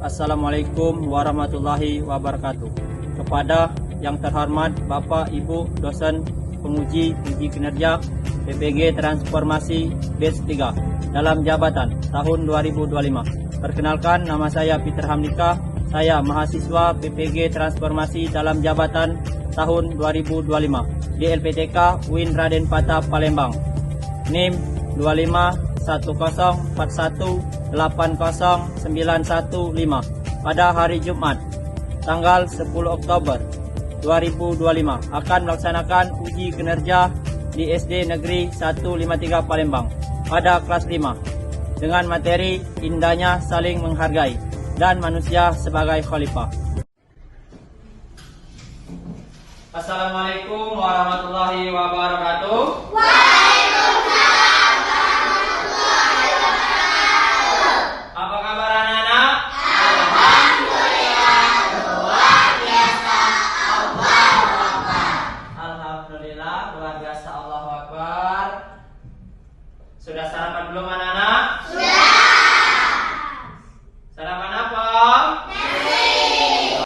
Assalamualaikum warahmatullahi wabarakatuh. Kepada yang terhormat Bapak Ibu dosen penguji uji kinerja PPG Transformasi Batch 3 dalam jabatan tahun 2025. Perkenalkan, nama saya Peter Hamdika. Saya mahasiswa PPG Transformasi dalam jabatan tahun 2025 di LPTK UIN Raden Patah Palembang. NIM 25.10.80915 pada hari Jumat tanggal 10 Oktober 2025 akan melaksanakan uji kinerja di SD Negeri 153 Palembang pada kelas 5 dengan materi indahnya saling menghargai dan manusia sebagai khalifah. Assalamualaikum warahmatullahi wabarakatuh. Sudah sarapan belum anak-anak? Sudah. Sarapan apa? Nasi.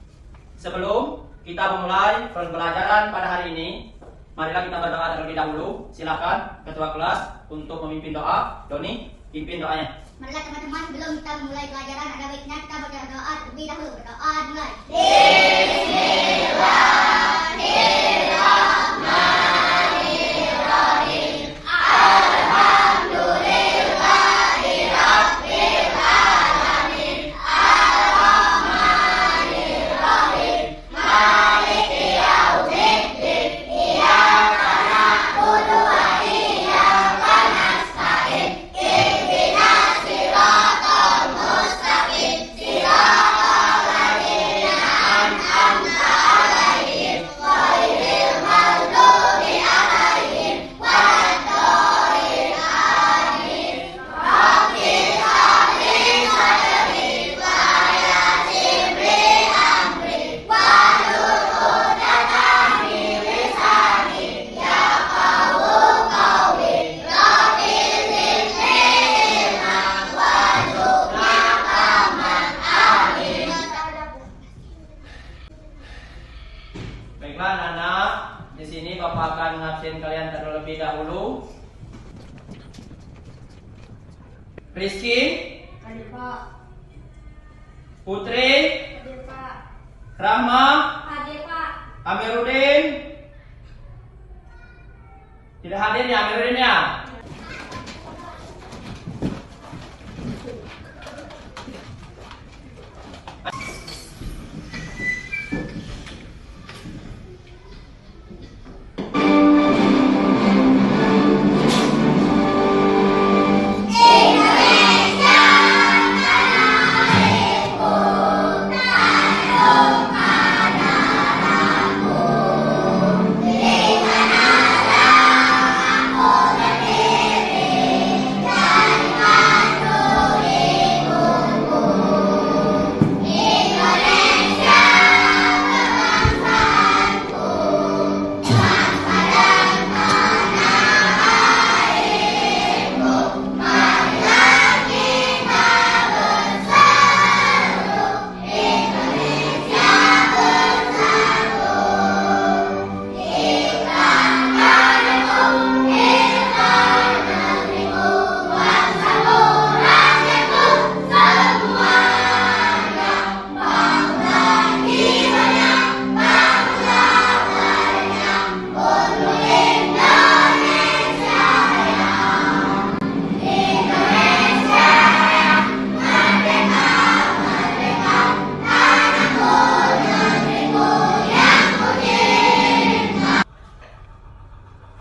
Sebelum kita memulai pembelajaran pada hari ini, marilah kita berdoa terlebih dahulu. Silakan ketua kelas untuk memimpin doa. Doni, pimpin doanya. Marilah teman-teman, sebelum kita memulai pelajaran, ada baiknya kita berdoa terlebih dahulu. Berdoa dimulai. Baiklah anak-anak, di sini Bapak akan mengabsen kalian terlebih dahulu. Rizky, Hadir Pak. Putri, Hadir Pak. Rahma, Hadir Pak. Amiruddin. Tidak hadir ya Amiruddin ya?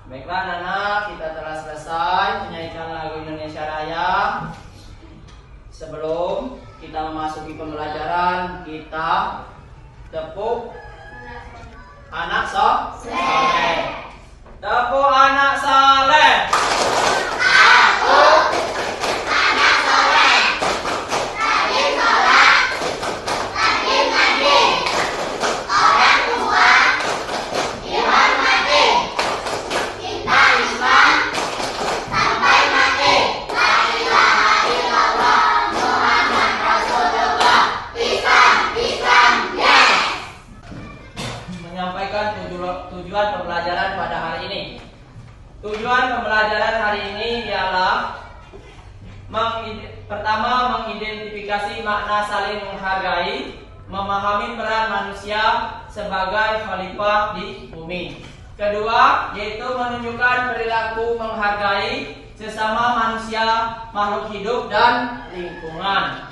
Baiklah anak-anak, kita telah selesai menyanyikan lagu Indonesia Raya. Sebelum kita memasuki pembelajaran, kita tepuk anak soleh. Tepuk anak soleh. Sampai mati. La ilaha illallah Muhammad Rasulullah. Pertama, mengidentifikasi makna saling menghargai, memahami peran manusia sebagai khalifah di bumi. Kedua, yaitu menunjukkan perilaku menghargai sesama manusia, makhluk hidup, dan lingkungan.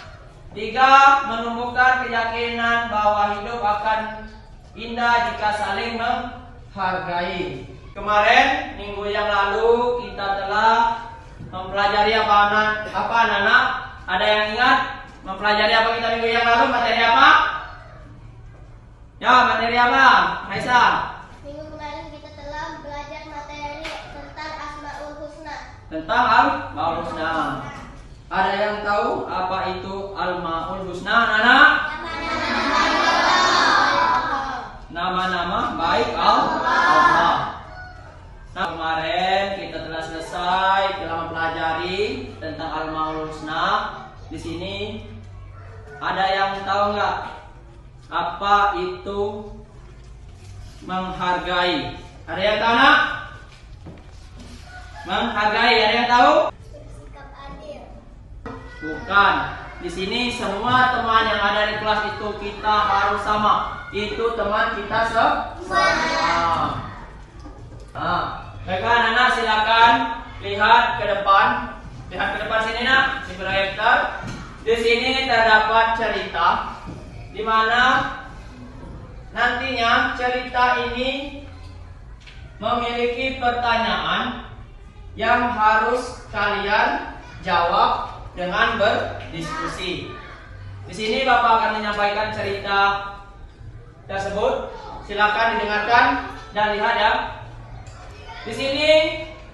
Tiga, menumbuhkan keyakinan bahwa hidup akan indah jika saling menghargai. Kemarin, minggu yang lalu, kita telah mempelajari apa anak-anak? Ada yang ingat? Mempelajari apa kita minggu yang lalu? Materi apa? Ya, materi apa? Raisa? Minggu kemarin kita telah belajar materi tentang Asmaul Husna. Tentang Al-Maul Husna. Ada yang tahu apa itu Al-Maul Husna, anak? Nama-nama baik Allah. Nah, kemarin kita telah selesai telah mempelajari tentang Al-Maul Husna. Di sini ada yang tahu nggak apa itu menghargai? Ada yang tahu nak? Menghargai, ada yang tahu? Bersikap adil. Bukan. Di sini semua teman yang ada di kelas itu kita harus sama. Itu teman kita semua. Baiklah anak-anak, silakan lihat ke depan. Lihat ke depan sini nak, di proyektor. Di sini terdapat cerita di mana nantinya cerita ini memiliki pertanyaan yang harus kalian jawab dengan berdiskusi. Di sini Bapak akan menyampaikan cerita tersebut. Silakan didengarkan dan lihat ya. Di sini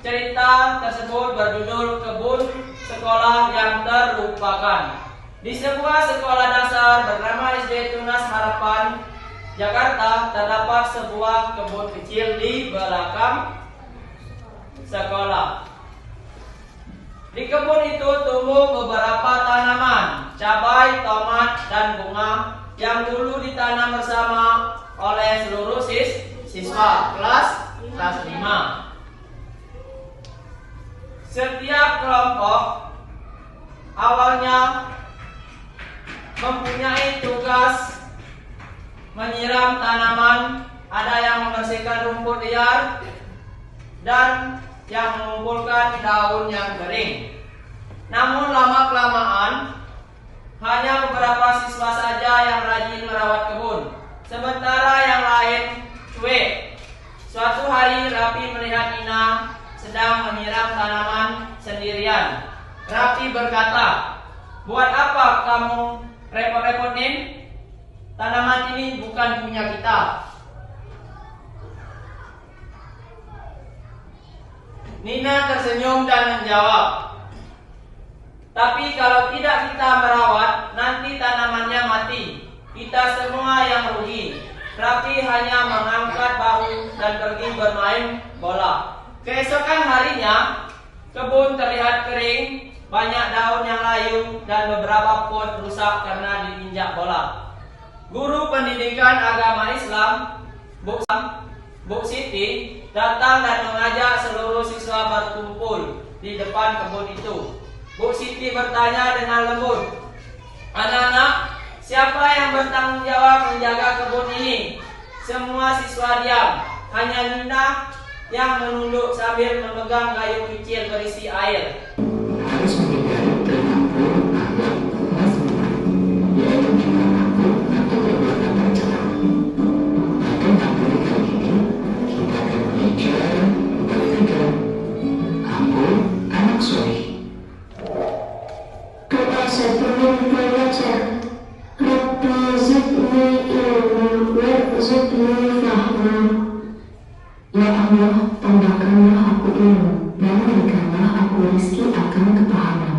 cerita tersebut berjudul Kebun Sekolah yang Terlupakan. Di sebuah sekolah dasar bernama SD Tunas Harapan, Jakarta, terdapat sebuah kebun kecil di belakang sekolah. Di kebun itu tumbuh beberapa tanaman, cabai, tomat, dan bunga yang dulu ditanam bersama oleh seluruh siswa kelas 5. Setiap kelompok awalnya mempunyai tugas menyiram tanaman, ada yang membersihkan rumput liar dan yang mengumpulkan daun yang kering. Namun lama-kelamaan hanya beberapa siswa saja yang rajin merawat kebun, sementara yang lain cuek. Suatu hari Rapi melihat Nina sedang menyiram tanaman sendirian. Rapi berkata, "Buat apa kamu repot-repotin? Tanaman ini bukan punya kita." Nina tersenyum dan menjawab, "Tapi kalau tidak kita merawat, nanti tanamannya mati. Kita semua yang rugi." Rapi hanya mengangkat bahu dan pergi bermain bola. Keesokan harinya, kebun terlihat kering, banyak daun yang layu, dan beberapa pot rusak karena diinjak bola. Guru pendidikan agama Islam, Bu Siti, datang dan mengajak seluruh siswa berkumpul di depan kebun itu. Bu Siti bertanya dengan lembut, "Anak-anak, siapa yang bertanggung jawab menjaga kebun ini?" Semua siswa diam, hanya Nina yang menunduk sambil memegang gayung kecil berisi air. Harus menghindari perilaku anak masing-masing, yaitu tingkah laku atau perbuatan tercela. Pada materi kali ini, kita akan belajar bertiga. Aku anak soleh. Doa sebelum belajar. Rabbi zidni ilma warzuqni fahma. Ya Allah, tambahkanlah aku ilmu dan berikanlah aku rezeki akan kepahaman.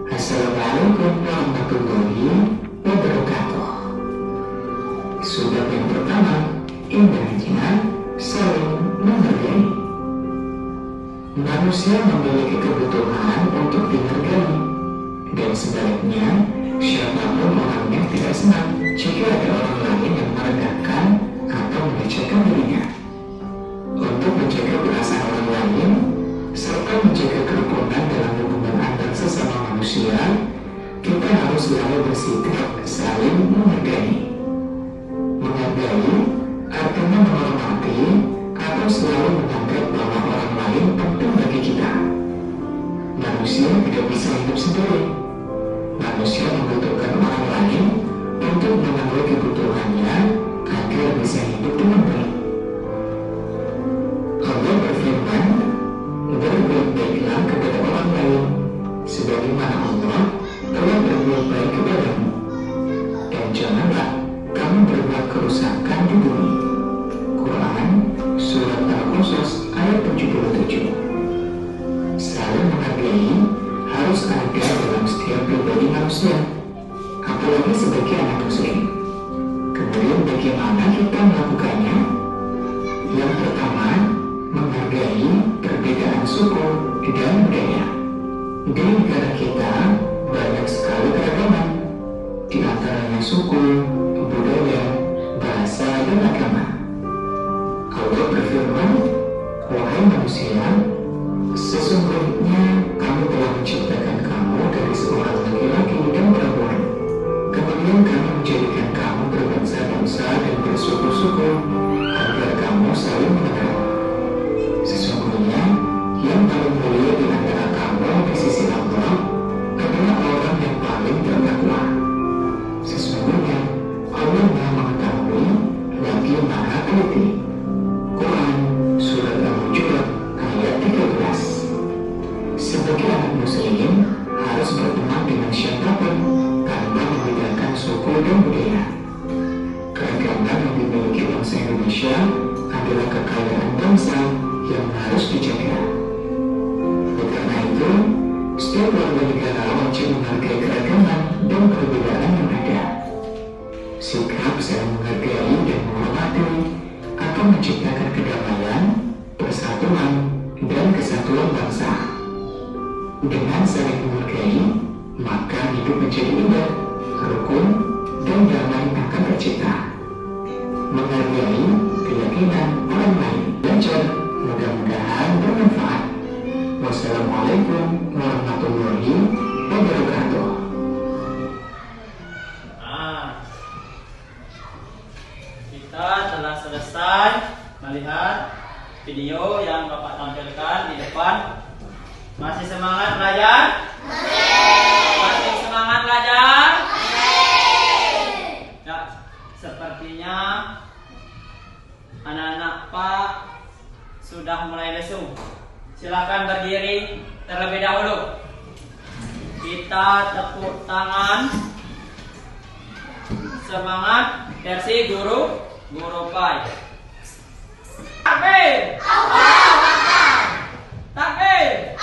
Assalamualaikum warahmatullahi wabarakatuh. Sudah yang pertama, indahnya saling menghargai. Manusia memiliki kebutuhan untuk dihargai, dan sebaliknya, siapapun orang yang tidak senang jika ada orang lain yang merendahkan atau melecehkan dirinya. Untuk menjaga perasaan orang lain, manusia, kita harus selalu bersikap saling menghargai. Menghargai artinya menghormati atau selalu menganggap bahwa orang lain penting bagi kita. Manusia tidak bisa hidup sendiri. Manusia membutuhkan orang lain untuk memenuhi kebutuhannya agar bisa hidup dengan baik. Allah berfirman, berbuat baiklah kepada orang lain, sebagaimana Allah telah berbuat baik kepadamu. Dan janganlah kamu berbuat kerusakan di bumi. Quran Surat Al-Qasas ayat 77. Saling menghargai harus ada dalam setiap pribadi manusia, apalagi sebagai anak muslim. Kemudian bagaimana kita melakukannya? Yang pertama, menghargai perbedaan suku dan budaya. Di negara kita banyak sekali keragaman, di antaranya suku, budaya, bahasa, dan agama. Allah berfirman, wahai manusia, sesungguhnya kami telah menciptakan kamu dari seorang laki-laki dan perempuan. Kemudian kami menjadikan kamu berbangsa-bangsa dan bersuku-suku agar kamu saling mengenal. Sesungguhnya yang paling mulia di antara kamu di sisi Allah adalah orang yang paling bertakwa. Sesungguhnya Allah Maha Mengetahui lagi Maha Teliti. Quran Surat Al-Hujurat ayat 13. Sebagai anak muslim harus berteman dengan siapapun tanpa membedakan suku dan budaya. Keragaman yang dimiliki bangsa Indonesia adalah kekayaan bangsa yang harus dijaga. Oleh karena itu, setiap warga negara wajib menghargai keragaman dan perbedaan yang ada. Sikap saling menghargai dan menghormati akan menciptakan kedamaian, persatuan, dan kesatuan bangsa. Dengan saling menghargai, maka hidup menjadi indah, rukun, dan damai akan tercipta. Menghargai keyakinan orang lain. Belajar, mudah-mudahan bermanfaat. Wassalamualaikum warahmatullahi wabarakatuh. Kita telah selesai melihat video yang Bapak tampilkan di depan. Masih semangat belajar? Masih semangat belajar? Ya, sepertinya anak-anak Pak sudah mulai lesu. Silakan berdiri terlebih dahulu. Kita tepuk tangan. Semangat versi guru Pai. Takbir! Takbir!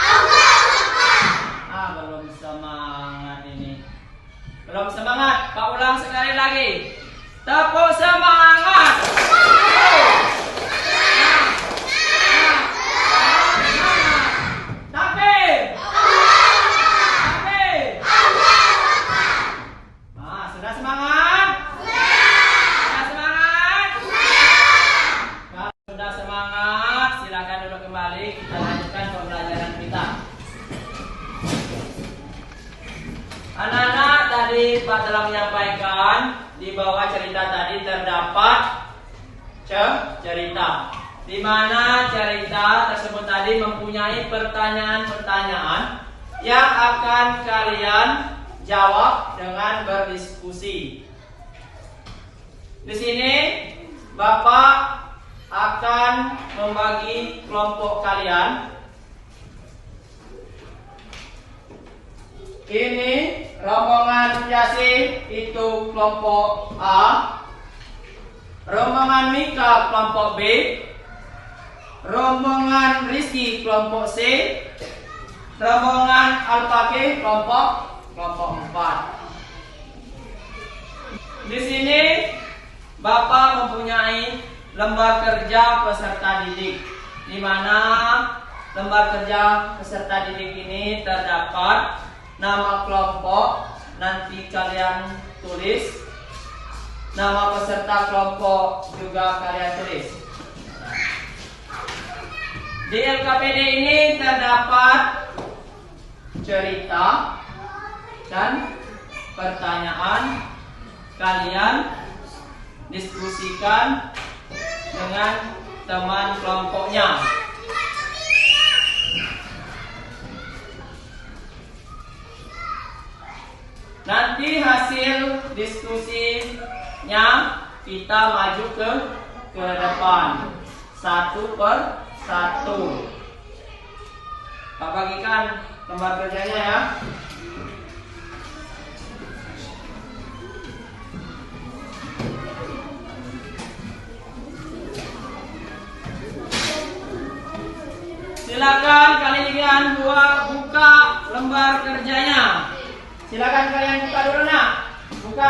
Belum semangat ini. Belum semangat. Pak ulang sekali lagi. Tepuk semangat. Takbir! Takbir! Sudah semangat? Sudah semangat? Kalau sudah semangat, silakan duduk kembali. Kita lanjutkan pembelajaran kita. Anak-anak, tadi Pak telah menyampaikan di bawah cerita tadi terdapat cerita, di mana cerita tersebut tadi mempunyai pertanyaan-pertanyaan yang akan kalian jawab dengan berdiskusi. Di sini Bapak akan membagi kelompok kalian. Ini rombongan Yasin itu kelompok A, rombongan Mika kelompok B, rombongan Rizky kelompok C, rombongan Al-Fakih kelompok 4. Di sini Bapak mempunyai lembar kerja peserta didik, di mana lembar kerja peserta didik ini terdapat nama kelompok, nanti kalian tulis. Nama peserta kelompok juga kalian tulis. Di LKPD ini terdapat cerita, dan pertanyaan kalian diskusikan dengan teman kelompoknya. Nanti hasil diskusinya kita maju ke depan satu per satu. Pak bagikan lembar kerjanya ya. Silakan kalian buka lembar kerjanya. Silakan kalian buka dulu nak. Buka.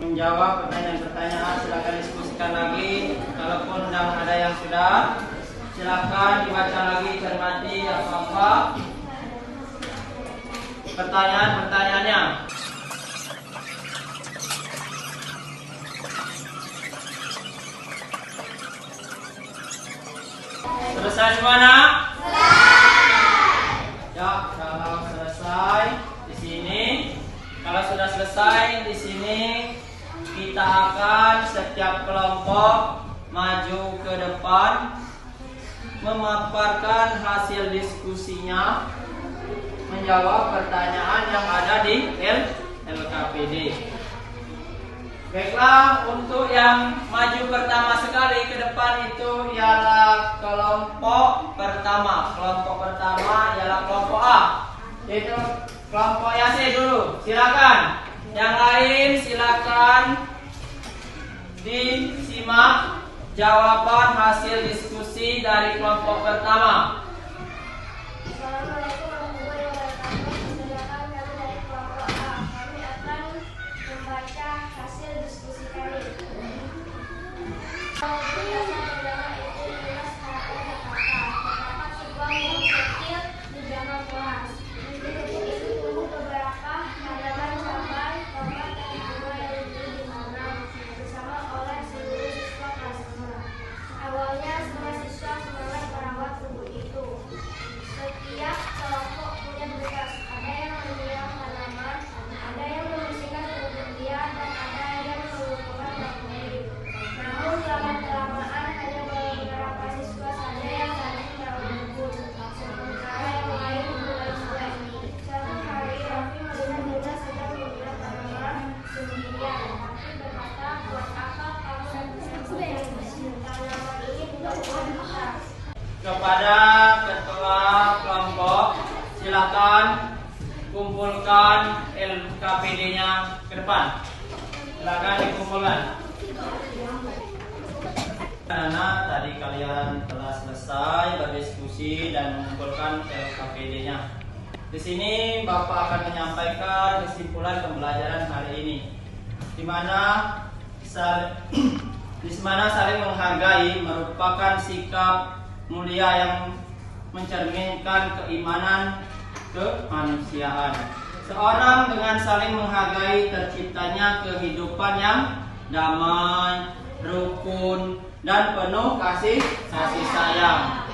Menjawab pertanyaan-pertanyaan silakan diskusikan lagi. Kalaupun sudah ada yang sudah, silakan dibaca lagi, cermati apa-apa pertanyaan-pertanyaannya. Selesai semua nak? Ya, kalau selesai di sini, kalau sudah selesai di sini, kita akan setiap kelompok maju ke depan, memaparkan hasil diskusinya menjawab pertanyaan yang ada di LKPD. Baiklah, untuk yang maju pertama sekali ke depan itu ialah kelompok pertama. Kelompok pertama ialah kelompok A, yaitu kelompok Yasir dulu. Silakan. Yang lain silakan disimak jawaban hasil diskusi dari kelompok pertama. Assalamualaikum warahmatullahi wabarakatuh. Perkenalkan, kami dari kelompok A. Kami akan membaca hasil diskusi kami. Biasa agama itu jelas HE kata. Terdapat sebuah pohon kecil di belakang kelas. Di pohon itu tumbuh beberapa tanaman cabai, tomat, dan bunga yang dibeli di mana bersama oleh seluruh siswa kelas 5. Awalnya semua siswa semangat merawat tumbuh itu. Setiap kelompok punya tugas. Ada yang menyiram tanaman, ada yang membersihkan kemudian, dan ada yang mengumpulkan bakteri. Namun kelamaan hanya beberapa siswa saja yang saling merebut, sementara yang lain mulai cuek. Suatu hari Raffi melihat Nina sedang menyiram tanaman sendirian. Raffi berkata, buat apa kamu sendirian? Tanaman ini bukan buat kita. Kepada ketua kelompok, silakan kumpulkan LKPD-nya ke depan. Silakan dikumpulkan. Anak-anak, tadi kalian telah selesai berdiskusi dan mengumpulkan LKPD-nya. Di sini Bapak akan menyampaikan kesimpulan pembelajaran hari ini, di mana saling menghargai merupakan sikap mulia yang mencerminkan keimanan kemanusiaan. Seorang dengan saling menghargai terciptanya kehidupan yang damai, rukun, dan penuh kasih sayang.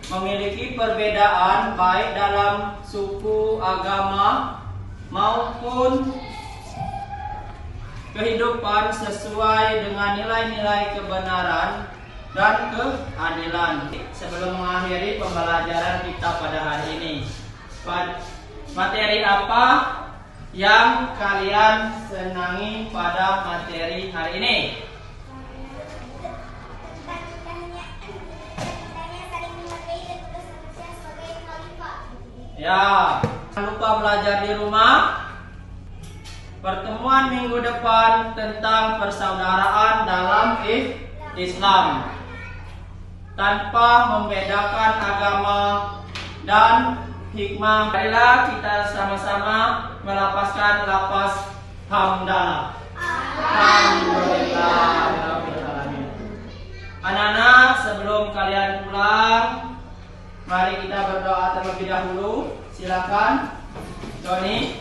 Memiliki perbedaan baik dalam suku, agama, maupun kehidupan sesuai dengan nilai-nilai kebenaran dan keadilan. Sebelum mengakhiri pembelajaran kita pada hari ini, materi apa yang kalian senangi pada materi hari ini? Ya, jangan lupa belajar di rumah. Pertemuan minggu depan tentang persaudaraan dalam Islam, tanpa membedakan agama dan hikmah. Marilah kita sama-sama melafazkan lafaz hamdalah. Alhamdulillahirrahmanirrahim. Anak-anak, sebelum kalian pulang, mari kita berdoa terlebih dahulu. Silakan, Doni.